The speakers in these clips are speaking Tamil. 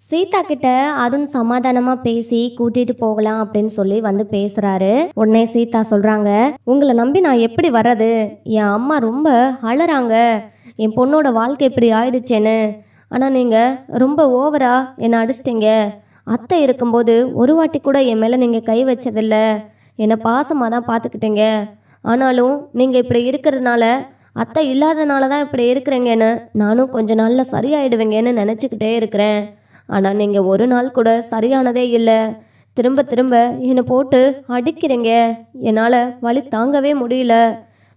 சீதா கிட்ட அருண் சமாதானமா பேசி கூட்டிட்டு போகலாம் அப்படின்னு சொல்லி வந்து பேசுறாரு. உடனே சீதா சொல்றாங்க, உங்களை நம்பி நான் எப்படி வர்றது? என் அம்மா ரொம்ப அழறாங்க, என் பொண்ணோட வாழ்க்கை இப்படி ஆயிடுச்சேன்னு. ஆனா நீங்க ரொம்ப ஓவரா என்னை அடிச்சிட்டீங்க. அத்தை இருக்கும்போது ஒரு வாட்டி கூட என் மேல நீங்க கை வச்சதில்ல. என்னை பாசமாக தான் பார்த்துக்கிட்டீங்க. ஆனாலும் நீங்கள் இப்படி இருக்கிறதுனால, அத்தை இல்லாதனால தான் இப்படி இருக்கிறீங்கன்னு நானும் கொஞ்ச நாளில் சரியாயிடுவீங்கன்னு நினச்சிக்கிட்டே இருக்கிறேன். ஆனால் நீங்கள் ஒரு நாள் கூட சரியானதே இல்லை. திரும்ப திரும்ப என்னை போட்டு அடிக்கிறீங்க. என்னால் வலி தாங்கவே முடியல.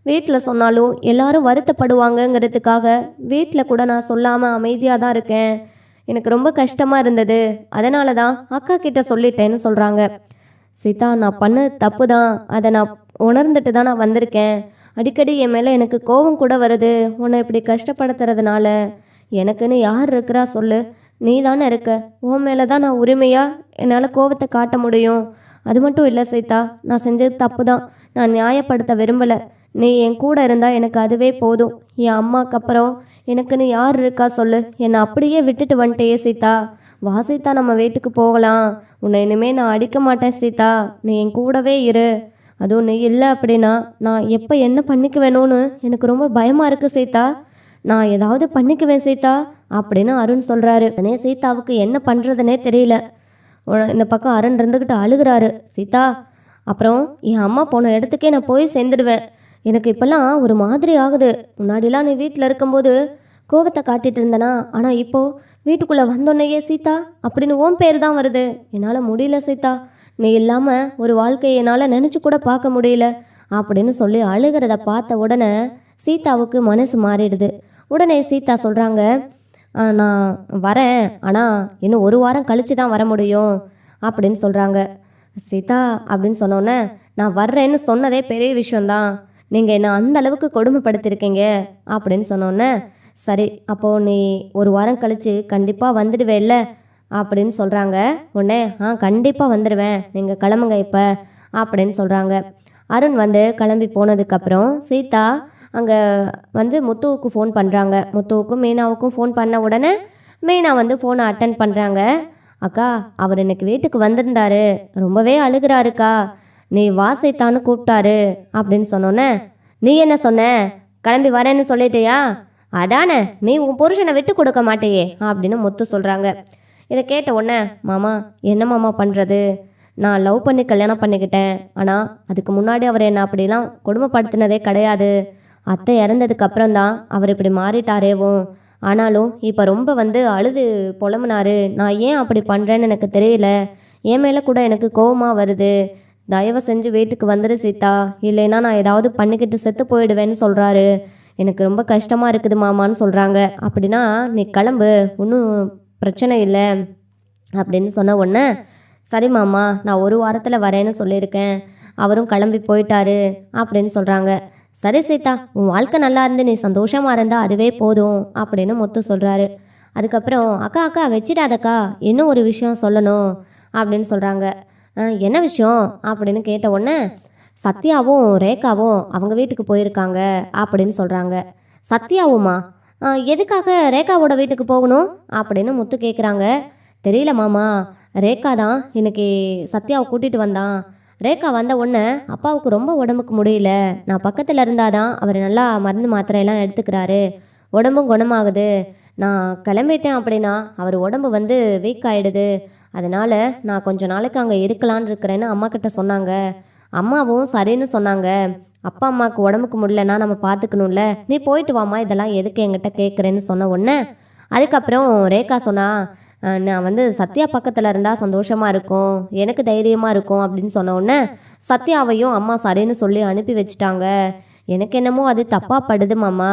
வீட்டில் சொன்னாலும் எல்லாரும் வருத்தப்படுவாங்கங்கிறதுக்காக வீட்டில் கூட நான் சொல்லாமல் அமைதியாக தான் இருக்கேன். எனக்கு ரொம்ப கஷ்டமாக இருந்தது. அதனால தான் அக்கா கிட்ட சொல்லிட்டேன்னு சொல்கிறாங்க. சீதா, நான் பண்ண தப்பு தான். அதை நான் உணர்ந்துட்டு தான் நான் வந்திருக்கேன். அடிக்கடி என் மேலே எனக்கு கோபம் கூட வருது, உன்னை இப்படி கஷ்டப்படுத்துறதுனால. எனக்குன்னு யார் இருக்கிறா சொல்லு? நீ தானே இருக்க. உன் மேலே தான் நான் உரிமையாக என்னால் கோபத்தை காட்ட முடியும். அது மட்டும் இல்லை சீதா, நான் செஞ்சது தப்பு தான். நான் நியாயப்படுத்த விரும்பலை. நீ என் கூட இருந்தால் எனக்கு அதுவே போதும். என் அம்மாவுக்கு அப்புறம் எனக்குன்னு யார் இருக்கா சொல்லு? என்னை அப்படியே விட்டுட்டு வந்துட்டே சீதா. வா சீதா, நம்ம வீட்டுக்கு போகலாம். உன்னை இனிமேல் நான் அடிக்க மாட்டேன் சீதா. நீ என் கூடவே இரு. அதுவும் நீ இல்லை அப்படின்னா நான் எப்போ என்ன பண்ணிக்க வேணும்னு எனக்கு ரொம்ப பயமாக இருக்குது சீதா. நான் ஏதாவது பண்ணிக்குவேன் சீதா அப்படின்னு அருண் சொல்கிறாரு. உடனே சீதாவுக்கு என்ன பண்ணுறதுனே தெரியல. இந்த பக்கம் அருண் இருந்துக்கிட்டு அழுகிறாரு. சீதா, அப்புறம் என் அம்மா போன இடத்துக்கே நான் போய் சேர்ந்துடுவேன். எனக்கு இப்போல்லாம் ஒரு மாதிரி ஆகுது. முன்னாடிலாம் நீ வீட்டில் இருக்கும்போது கோவத்தை காட்டிகிட்டு இருந்தனா, ஆனால் இப்போது வீட்டுக்குள்ளே வந்தோன்னையே சீதா அப்படின்னு ஓன் பேர் தான் வருது. என்னால் முடியல சீதா. நீ இல்லாமல் ஒரு வாழ்க்கையை என்னால் நினச்சி கூட பார்க்க முடியல அப்படின்னு சொல்லி அழுகிறத பார்த்த உடனே சீதாவுக்கு மனசு மாறிடுது. உடனே சீதா சொல்கிறாங்க, நான் வரேன், ஆனால் இன்னும் ஒரு வாரம் கழித்து தான் வர முடியும் அப்படின்னு சொல்கிறாங்க. சீதா அப்படின்னு சொன்னோன்னே, நான் வர்றேன்னு சொன்னதே பெரிய விஷயந்தான். நீங்கள் என்னை அந்த அளவுக்கு கொடுமைப்படுத்திருக்கீங்க அப்படின்னு சொன்னோன்னே, சரி அப்போது நீ ஒரு வாரம் கழித்து கண்டிப்பாக வந்துடுவேல்ல அப்படின்னு சொல்கிறாங்க. உடனே கண்டிப்பாக வந்துடுவேன், நீங்கள் கிளம்புங்க இப்போ அப்படின்னு சொல்கிறாங்க. அருண் வந்து கிளம்பி போனதுக்கப்புறம் சீதா அங்கே வந்து முத்துவுக்கு ஃபோன் பண்ணுறாங்க. முத்துவுக்கும் மீனாவுக்கும் ஃபோன் பண்ண உடனே மீனா வந்து ஃபோனை அட்டன் பண்ணுறாங்க. அக்கா, அவர் இன்னைக்கு வீட்டுக்கு வந்திருந்தாரு, ரொம்பவே அழுகிறாருக்கா. நீ வா சீதான்னு கூப்பிட்டாரு அப்படின்னு சொன்னோன்னே, நீ என்ன சொன்ன? கிளம்பி வரேன்னு சொல்லிட்டியா? அதானே, நீ உன் புருஷனை விட்டு கொடுக்க மாட்டேயே அப்படின்னு முத்து சொல்கிறாங்க. இதை கேட்ட உடனே, மாமா என்ன மாமா பண்ணுறது? நான் லவ் பண்ணி கல்யாணம் பண்ணிக்கிட்டேன். ஆனால் அதுக்கு முன்னாடி அவர் என்னை அப்படிலாம் கொடுமைப்படுத்தினதே கிடையாது. அத்தை இறந்ததுக்கு அப்புறம் தான் அவர் இப்படி மாறிட்டாரேவும். ஆனாலும் இப்போ ரொம்ப வந்து அழுது புலம்புனாரு. நான் ஏன் அப்படி பண்ணுறேன்னு எனக்கு தெரியல. என் மேலே கூட எனக்கு கோவமாக வருது. தயவு செஞ்சு வீட்டுக்கு வந்துடு சீதா, இல்லைன்னா நான் ஏதாவது பண்ணிக்கிட்டு செத்து போயிடுவேன்னு சொல்கிறாரு. எனக்கு ரொம்ப கஷ்டமாக இருக்குது மாமான்னு சொல்கிறாங்க. அப்படின்னா நீ கிளம்பு, ஒன்றும் பிரச்சனை இல்லை அப்படின்னு சொன்ன உடனே, சரி மாமா, நான் ஒரு வாரத்தில் வரேன்னு சொல்லியிருக்கேன். அவரும் கிளம்பி போயிட்டாரு அப்படின்னு சொல்கிறாங்க. சரி சீதா, உன் வாழ்க்கை நல்லா இருந்து நீ சந்தோஷமாக இருந்தால் அதுவே போதும் அப்படின்னு முத்து சொல்கிறாரு. அதுக்கப்புறம், அக்கா அக்கா வச்சிடாதக்கா, இன்னும் ஒரு விஷயம் சொல்லணும் அப்படின்னு சொல்கிறாங்க. என்ன விஷயம் அப்படின்னு கேட்ட உடனே, சத்யாவும் ரேகாவும் அவங்க வீட்டுக்கு போயிருக்காங்க அப்படின்னு சொல்கிறாங்க. சத்யாவுமா? எதுக்காக ரேகாவோட வீட்டுக்கு போகணும் அப்படின்னு முத்து கேட்குறாங்க. தெரியல மாமா, ரேகா தான் இன்னைக்கு சத்யாவை கூட்டிகிட்டு வந்தான். ரேகா வந்த உடனே அப்பாவுக்கு ரொம்ப உடம்புக்கு முடியல. நான் பக்கத்தில் இருந்தால் தான் அவர் நல்லா மருந்து மாத்திரையெல்லாம் எடுத்துக்கிறாரு, உடம்பும் குணமாகுது. நான் கிளம்பிட்டேன் அப்படின்னா அவர் உடம்பு வந்து வீக் ஆகிடுது. அதனால் நான் கொஞ்ச நாளைக்கு அங்கே இருக்கலான்னு இருக்கிறேன்னு அம்மா கிட்ட சொன்னாங்க. அம்மாவும் சரின்னு சொன்னாங்க. அப்பா அம்மாவுக்கு உடம்புக்கு முடியலன்னா நம்ம பார்த்துக்கணும்ல, நீ போயிட்டு வாமா, இதெல்லாம் எதுக்கு என்கிட்ட கேட்குறேன்னு சொன்ன உடனே, அதுக்கப்புறம் ரேகா சொன்னா, நான் வந்து சத்யா பக்கத்தில் இருந்தால் சந்தோஷமாக இருக்கும், எனக்கு தைரியமாக இருக்கும் அப்படின்னு சொன்ன உடனே சத்யாவையும் அம்மா சரின்னு சொல்லி அனுப்பி வச்சுட்டாங்க. எனக்கு என்னமோ அது தப்பாக படுது மாமா.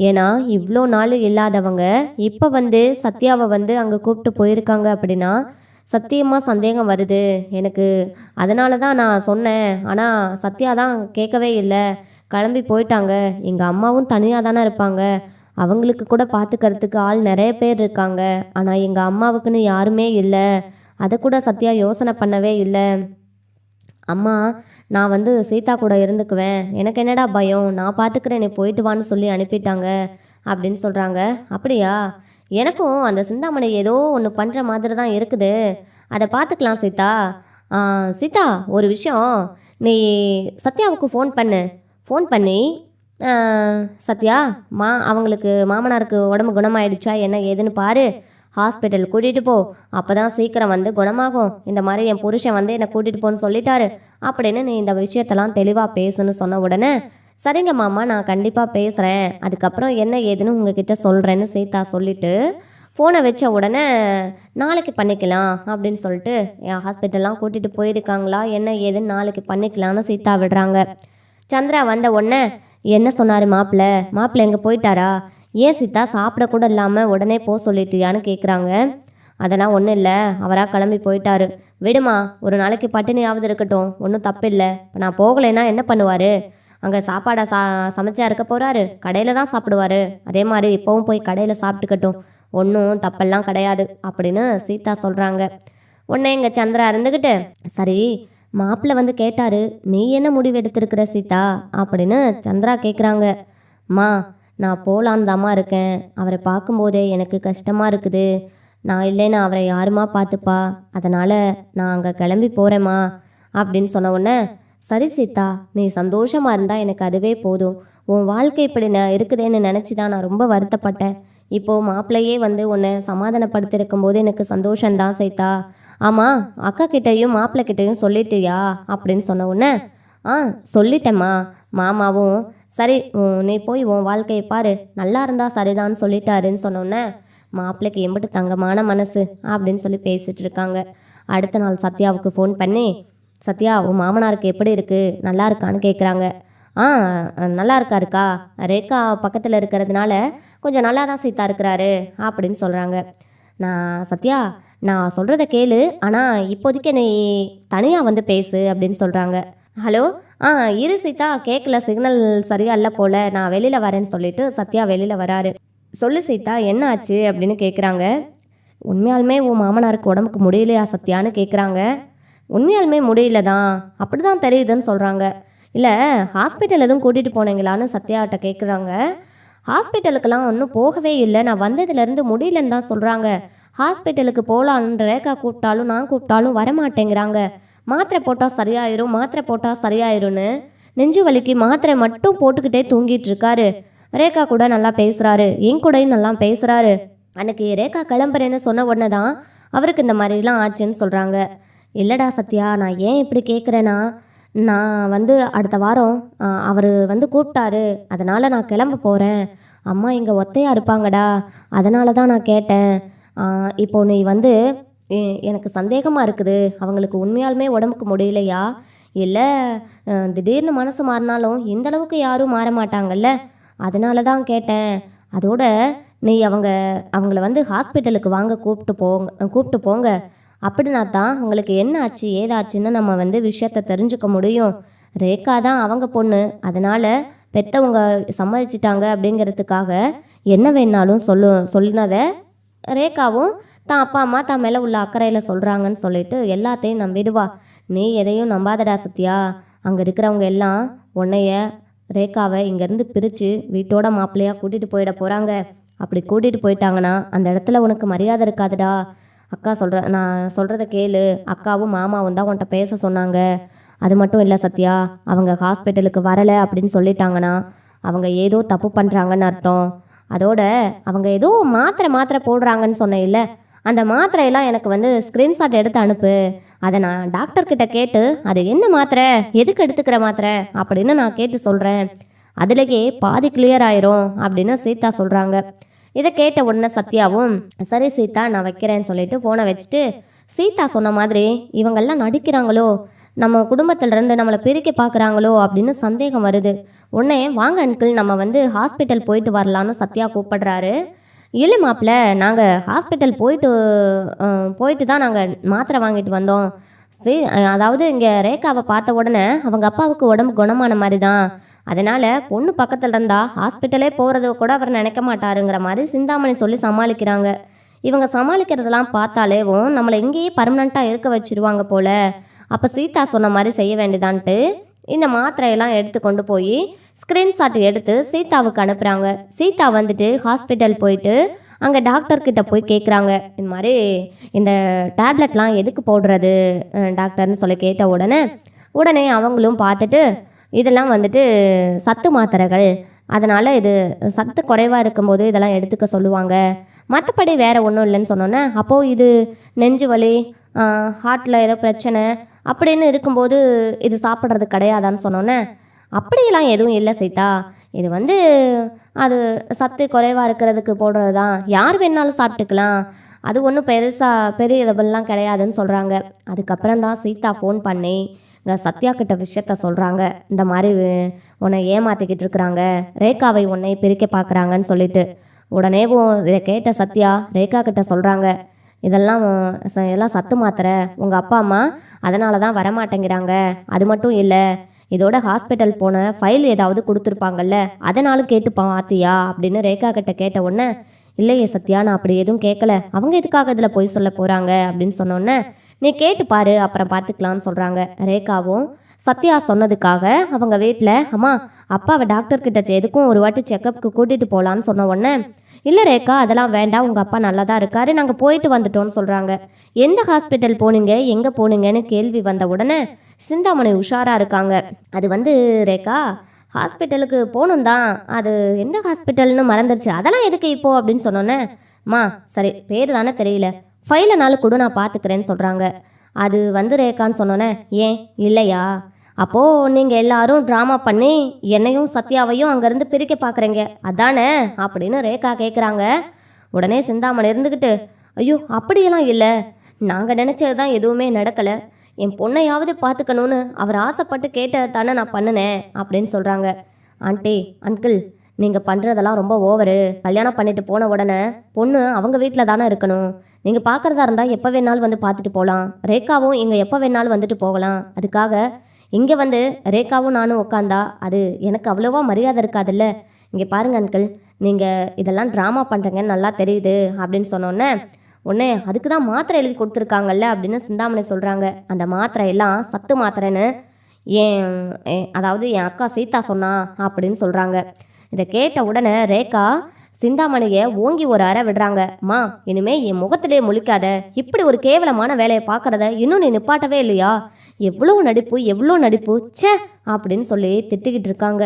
ஏன்னா இவ்வளோ நாள் இல்லாதவங்க இப்போ வந்து சத்யாவை வந்து அங்கே கூப்பிட்டு போயிருக்காங்க அப்படின்னா சத்தியமாக சந்தேகம் வருது எனக்கு. அதனால தான் நான் சொன்னேன். ஆனால் சத்யா தான் கேட்கவே இல்லை, கிளம்பி போயிட்டாங்க. எங்கள் அம்மாவும் தனியாக தானே இருப்பாங்க, அவங்களுக்கு கூட பார்த்துக்கிறதுக்கு ஆள் நிறைய பேர் இருக்காங்க. ஆனால் எங்கள் அம்மாவுக்குன்னு யாருமே இல்லை. அதை கூட சத்யா யோசனை பண்ணவே இல்லை. அம்மா, நான் வந்து சீதா கூட இருந்துக்குவேன், எனக்கு என்னடா பயம், நான் பார்த்துக்கிறேன், நீ போயிட்டு வான்னு சொல்லி அனுப்பிட்டாங்க அப்படின்னு சொல்கிறாங்க. அப்படியா? எனக்கும் அந்த சிந்தாமணி ஏதோ ஒன்று பண்ணுற மாதிரி தான் இருக்குது. அதை பார்த்துக்கலாம் சீதா. சீதா, ஒரு விஷயம். நீ சத்யாவுக்கு ஃபோன் பண்ணி சத்யா, அவங்களுக்கு மாமனாருக்கு உடம்பு குணமாயிடுச்சா என்ன ஏதுன்னு பாரு, ஹாஸ்பிட்டல் கூட்டிகிட்டு போ, அப்போ தான் சீக்கிரம் வந்து குணமாகும். இந்த மாதிரி என் புருஷன் வந்து என்னை கூட்டிகிட்டு போன்னு சொல்லிட்டாரு அப்படின்னு நீ இந்த விஷயத்தெல்லாம் தெளிவாக பேசுன்னு சொன்ன உடனே, சரிங்க மாமா, நான் கண்டிப்பாக பேசுகிறேன், அதுக்கப்புறம் என்ன ஏதுன்னு உங்ககிட்ட சொல்கிறேன்னு சீதா சொல்லிவிட்டு ஃபோனை வச்ச உடனே நாளைக்கு பண்ணிக்கலாம் அப்படின்னு சொல்லிட்டு என் ஹாஸ்பிட்டல்லாம் கூட்டிகிட்டு போயிருக்காங்களா என்ன ஏதுன்னு நாளைக்கு பண்ணிக்கலான்னு சீதா விடுறாங்க. சந்திரா வந்த உடனே, என்ன சொன்னார் மாப்பிள்ளை எங்கே போயிட்டாரா? ஏன் சீதா சாப்பிடக்கூட இல்லாமல் உடனே போக சொல்லிட்டியான்னு கேட்குறாங்க. அதெல்லாம் ஒன்றும் இல்லை, அவராக கிளம்பி போயிட்டாரு. விடுமா, ஒரு நாளைக்கு பட்டினியாவது இருக்கட்டும், ஒன்றும் தப்பில்லை. இப்போ நான் போகலைன்னா என்ன பண்ணுவார்? அங்கே சாப்பாடை சமைச்சா இருக்க போகிறாரு, கடையில் தான் சாப்பிடுவார். அதே மாதிரி இப்போவும் போய் கடையில் சாப்பிட்டுக்கட்டும், ஒன்றும் தப்பெல்லாம் கிடையாது அப்படின்னு சீதா சொல்கிறாங்க. உடனே எங்கள் சந்திரா இருந்துக்கிட்டு, சரி மாப்பிள்ளை வந்து கேட்டார், நீ என்ன முடிவு எடுத்திருக்கிற சீதா அப்படின்னு சந்திரா கேட்குறாங்க. நான் போகலான்னு தாம்மா இருக்கேன். அவரை பார்க்கும்போதே எனக்கு கஷ்டமாக இருக்குது. நான் இல்லைன்னா அவரை யாருமா பார்த்துப்பா, அதனால் நான் அங்கே கிளம்பி போகிறேம்மா அப்படின்னு சொன்ன உடனே, சரி சீதா, நீ சந்தோஷமாக இருந்தால் எனக்கு அதுவே போதும். உன் வாழ்க்கை இப்படி இருக்குதேன்னு நினச்சி தான் நான் ரொம்ப வருத்தப்பட்டேன். இப்போது மாப்பிள்ளையே வந்து உன்னை சமாதானப்படுத்திருக்கும் போது எனக்கு சந்தோஷந்தான் சீதா. ஆமாம், அக்கா கிட்டேயும் மாப்பிள்ளை கிட்டேயும் சொல்லிட்டியா அப்படின்னு சொன்ன உடனே, சொல்லிட்டேம்மா. மாமாவும் சரி நீ போய் உன் வாழ்க்கையை பாரு, நல்லா இருந்தா சரிதான்னு சொல்லிட்டாருன்னு சொன்னோன்னே, மாப்பிள்ளைக்கு எம்பிட்டு தங்கமான மனசு அப்படின்னு சொல்லி பேசிகிட்டு இருக்காங்க. அடுத்த நாள் சத்யாவுக்கு ஃபோன் பண்ணி, சத்யா, உன் மாமனாருக்கு எப்படி இருக்குது, நல்லா இருக்கான்னு கேட்குறாங்க. நல்லா இருக்காருக்கா, ரேகா பக்கத்தில் இருக்கிறதுனால கொஞ்சம் நல்லா தான் சீதா இருக்கிறாரு அப்படின்னு சொல்கிறாங்க. சத்யா, நான் சொல்கிறத கேளு, ஆனால் இப்போதைக்கு நீ தனியாக வந்து பேசு அப்படின்னு சொல்கிறாங்க. ஹலோ, இரு சீதா, கேட்கல, சிக்னல் சரியா இல்லை போல், நான் வெளியில் வரேன்னு சொல்லிட்டு சத்யா வெளியில் வராரு. சொல்லு சீதா, என்ன ஆச்சு அப்படின்னு கேட்குறாங்க. உண்மையாலுமே உன் மாமனாருக்கு உடம்புக்கு முடியலையா சத்யான்னு கேட்குறாங்க. உண்மையாலுமே முடியல தான், அப்படி தான் தெரியுதுன்னு சொல்கிறாங்க. இல்லை, ஹாஸ்பிட்டல் எதுவும் கூட்டிகிட்டு போனீங்களான்னு சத்யாட்ட கேட்குறாங்க. ஹாஸ்பிட்டலுக்கெல்லாம் ஒன்றும் போகவே இல்லை, நான் வந்ததுலேருந்து முடியலன்னு தான் சொல்கிறாங்க. ஹாஸ்பிட்டலுக்கு போகலான்னு ரேகா கூப்பிட்டாலும் நான் கூப்பிட்டாலும் வரமாட்டேங்கிறாங்க. மாத்திரை போட்டால் சரியாயிரும்னு நெஞ்சு வலிக்கு மாத்திரை மட்டும் போட்டுக்கிட்டே தூங்கிட்டு இருக்காரு. ரேகா கூட நல்லா பேசுகிறாரு, என் கூடயும் நல்லா பேசுகிறாரு. அன்னைக்கு ரேகா கிளம்புறேன்னு சொன்ன உடனே தான் அவருக்கு இந்த மாதிரிலாம் ஆச்சுன்னு சொல்கிறாங்க. இல்லைடா சத்யா, நான் ஏன் இப்படி கேட்குறேன்னா, நான் வந்து அடுத்த வாரம் அவர் வந்து கூப்பிட்டாரு, அதனால் நான் கிளம்ப போகிறேன். அம்மா இங்கே ஒத்தையாக இருப்பாங்கடா, அதனால தான் நான் கேட்டேன். இப்போ நீ வந்து எனக்கு சந்தேகமாக இருக்குது, அவங்களுக்கு உண்மையாலுமே உடம்புக்கு முடியலையா, இல்லை திடீர்னு மனசு மாறினாலும் இந்தளவுக்கு யாரும் மாற மாட்டாங்கல்ல, அதனால தான் கேட்டேன். அதோட நீ அவங்கள வந்து ஹாஸ்பிட்டலுக்கு வாங்க கூப்பிட்டு போங்க. அப்படின்னா தான் அவங்களுக்கு என்ன ஆச்சு ஏதாச்சுன்னு நம்ம வந்து விஷயத்தை தெரிஞ்சுக்க முடியும். ரேகா தான் அவங்க பொண்ணு, அதனால் பெற்றவங்க சம்மதிச்சிட்டாங்க அப்படிங்கிறதுக்காக என்ன வேணாலும் சொல்லினதை ரேகாவும் தான் அப்பா அம்மா தான் மேலே உள்ள அக்கறையில் சொல்கிறாங்கன்னு சொல்லிட்டு எல்லாத்தையும் நம்பிடுவா. நீ எதையும் நம்பாதடா சத்யா. அங்கே இருக்கிறவங்க எல்லாம் உன்னைய ரேகாவை இங்கேருந்து பிரித்து வீட்டோட மாப்பிள்ளையாக கூட்டிகிட்டு போயிட போகிறாங்க. அப்படி கூட்டிகிட்டு போயிட்டாங்கன்னா அந்த இடத்துல உனக்கு மரியாதை இருக்காதுடா. அக்கா நான் சொல்கிறத கேளு, அக்காவும் மாமாவும் தான் உன்கிட்ட பேச சொன்னாங்க. அது மட்டும் இல்லை சத்யா, அவங்க ஹாஸ்பிட்டலுக்கு வரலை அப்படின்னு சொல்லிட்டாங்கன்னா அவங்க ஏதோ தப்பு பண்ணுறாங்கன்னு அர்த்தம். அதோட அவங்க ஏதோ மாத்திரை போடுறாங்கன்னு சொன்னேன், அந்த மாத்திரையெல்லாம் எனக்கு வந்து ஸ்க்ரீன்ஷாட் எடுத்து அனுப்பு. அதை நான் டாக்டர்கிட்ட கேட்டு அது என்ன மாத்திரை, எதுக்கு எடுத்துக்கிற மாத்திரை அப்படின்னு நான் கேட்டு சொல்கிறேன். அதுலேயே பாதி கிளியர் ஆயிரும் அப்படின்னு சீதா சொல்கிறாங்க. இதை கேட்ட உடனே சத்யாவும் சரி சீதா நான் வைக்கிறேன்னு சொல்லிட்டு ஃபோனை வச்சுட்டு, சீதா சொன்ன மாதிரி இவங்கெல்லாம் நடிக்கிறாங்களோ, நம்ம குடும்பத்திலேருந்து நம்மளை பிரிக்க பார்க்குறாங்களோ அப்படின்னு சந்தேகம் வருது. உடனே வாங்க அங்கிள், நம்ம வந்து ஹாஸ்பிட்டல் போயிட்டு வரலான்னு சத்யா கூப்பிடுறாரு. இல்லை மாப்பிள்ளை, நாங்கள் ஹாஸ்பிட்டல் போயிட்டு தான் நாங்கள் மாத்திரை வாங்கிட்டு வந்தோம். அதாவது இங்கே ரேகாவை பார்த்த உடனே அவங்க அப்பாவுக்கு உடம்பு குணமான மாதிரி தான், அதனால் பொண்ணு பக்கத்தில் இருந்தால் ஹாஸ்பிட்டலே போகிறத கூட அவர் நினைக்க மாட்டாருங்கிற மாதிரி சிந்தாமணி சொல்லி சமாளிக்கிறாங்க. இவங்க சமாளிக்கிறதெல்லாம் பார்த்தாலேவும் நம்மளை எங்கேயே பர்மனெண்ட்டாக இருக்க வச்சுருவாங்க போல். அப்போ சீதா சொன்ன மாதிரி செய்ய வேண்டியதான்ட்டு இந்த மாத்திரையெல்லாம் எடுத்து கொண்டு போய் ஸ்க்ரீன்ஷாட் எடுத்து சீதாவுக்கு அனுப்புகிறாங்க. சீதா வந்துட்டு ஹாஸ்பிட்டல் போயிட்டு அங்கே டாக்டர்கிட்ட போய் கேட்குறாங்க, இந்த மாதிரி இந்த டேப்லெட்லாம் எதுக்கு போடுறது டாக்டர்னு சொல்லி கேட்ட உடனே அவங்களும் பார்த்துட்டு இதெல்லாம் வந்துட்டு சத்து மாத்திரைகள், அதனால் இது சத்து குறைவாக இருக்கும்போது இதெல்லாம் எடுத்துக்க சொல்லுவாங்க, மற்றபடி வேறு ஒன்றும் இல்லைன்னு சொன்னோன்னே, அப்போது இது நெஞ்சு வலி, ஹார்ட்டில் ஏதோ பிரச்சனை அப்படின்னு இருக்கும்போது இது சாப்பிட்றது கிடையாதான்னு சொன்னோன்னே, அப்படியெல்லாம் எதுவும் இல்லை சீதா, இது வந்து அது சத்து குறைவாக இருக்கிறதுக்கு போடுறது தான், யார் வேணாலும் சாப்பிட்டுக்கலாம், அது ஒன்றும் பெரிய இதெல்லாம் கிடையாதுன்னு சொல்கிறாங்க. அதுக்கப்புறம் தான் சீதா ஃபோன் பண்ணி இங்கே சத்யா கிட்ட விஷயத்த சொல்கிறாங்க, இந்த மாதிரி உன்னை ஏமாற்றிக்கிட்டு இருக்கிறாங்க, ரேகாவை உன்னை பிரிக்க பார்க்குறாங்கன்னு சொல்லிட்டு. உடனேவும் இதை கேட்ட சத்யா ரேகா கிட்ட சொல்கிறாங்க, இதெல்லாம் சத்து மாத்திரை, உங்கள் அப்பா அம்மா அதனால தான் வரமாட்டேங்கிறாங்க, அது மட்டும் இல்லை, இதோட ஹாஸ்பிட்டல் போன ஃபைல் ஏதாவது கொடுத்துருப்பாங்கல்ல, அதனாலும் கேட்டு பார்த்தியா அப்படின்னு ரேகா கிட்ட கேட்ட உடனே, இல்லையே சத்யா, நான் அப்படி எதுவும் கேட்கல, அவங்க எதுக்காக இதில் பொய் சொல்ல போகிறாங்க அப்படின்னு சொன்னோன்னே, நீ கேட்டு பாரு அப்புறம் பார்த்துக்கலான்னு சொல்கிறாங்க. ரேகாவும் சத்யா சொன்னதுக்காக அவங்க வீட்டில், அம்மா அப்பாவை டாக்டர்கிட்ட எதுக்கும் ஒரு வாட்டி செக்கப்புக்கு கூட்டிகிட்டு போகலான்னு சொன்ன உடனே, இல்லை ரேகா அதெல்லாம் வேண்டாம், உங்கள் அப்பா நல்லா தான் இருக்காரு, நாங்கள் போயிட்டு வந்துட்டோன்னு சொல்கிறாங்க. எந்த ஹாஸ்பிட்டல் போனீங்க, எங்கே போனீங்கன்னு கேள்வி வந்த உடனே சிந்தாமணி உஷாராக இருக்காங்க. அது வந்து ரேகா, ஹாஸ்பிட்டலுக்கு போகணும் தான், அது எந்த ஹாஸ்பிட்டல்னு மறந்துருச்சு, அதெல்லாம் எதுக்கு இப்போ அப்படின்னு சொன்னோன்னே, மா சரி பேர் தானே தெரியல, ஃபைலை நாள் கொடு நான் பார்த்துக்கிறேன்னு சொல்கிறாங்க. அது வந்து ரேகான்னு சொன்னோன்னே, ஏன் இல்லையா, அப்போது நீங்கள் எல்லாரும் ட்ராமா பண்ணி என்னையும் சத்யாவையும் அங்கேருந்து பிரிக்க பார்க்குறீங்க அதானே அப்படின்னு ரேகா கேட்குறாங்க. உடனே சிந்தாமணி இருந்துக்கிட்டு, ஐயோ அப்படியெல்லாம் இல்லை, நாங்கள் நினச்சது தான் எதுவுமே நடக்கலை, என் பொண்ணையாவது பார்த்துக்கணுன்னு அவர் ஆசைப்பட்டு கேட்டது தானே நான் பண்ணினேன் அப்படின்னு சொல்கிறாங்க. ஆண்டி அங்கிள், நீங்கள் பண்ணுறதெல்லாம் ரொம்ப ஓவரு, கல்யாணம் பண்ணிட்டு போன உடனே பொண்ணு அவங்க வீட்டில் தானே இருக்கணும், நீங்கள் பார்க்குறதா இருந்தால் எப்போ வேணாலும் வந்து பார்த்துட்டு போகலாம், ரேகாவும் இங்கே எப்போ வேணாலும் வந்துட்டு போகலாம், அதுக்காக இங்கே வந்து ரேகாவும் நானும் உட்காந்தா அது எனக்கு அவ்வளோவா மரியாதை இருக்காதுல்ல, இங்கே பாருங்க அங்கிள், நீங்கள் இதெல்லாம் ட்ராமா பண்ணுறீங்கன்னு நல்லா தெரியுது அப்படின்னு சொன்னோன்னே, உடனே அதுக்கு தான் மாத்திரை எழுதி கொடுத்துருக்காங்கல்ல அப்படின்னு சிந்தாமணி சொல்கிறாங்க. அந்த மாத்திரை எல்லாம் சத்து மாத்திரைன்னு அதாவது என் அக்கா சீதா சொன்னா அப்படின்னு சொல்கிறாங்க. இதை கேட்ட உடனே ரேகா சிந்தாமணியை ஓங்கி ஒரு அறை விடுறாங்க. மா இனிமே என் முகத்திலே முழிக்காத, இப்படி ஒரு கேவலமான வேலையை பார்க்குறத இன்னும் நீ நிப்பாட்டவே இல்லையா, எவ்வளோ நடிப்பு ச்சே அப்படின்னு சொல்லி திட்டிக்கிட்டு இருக்காங்க.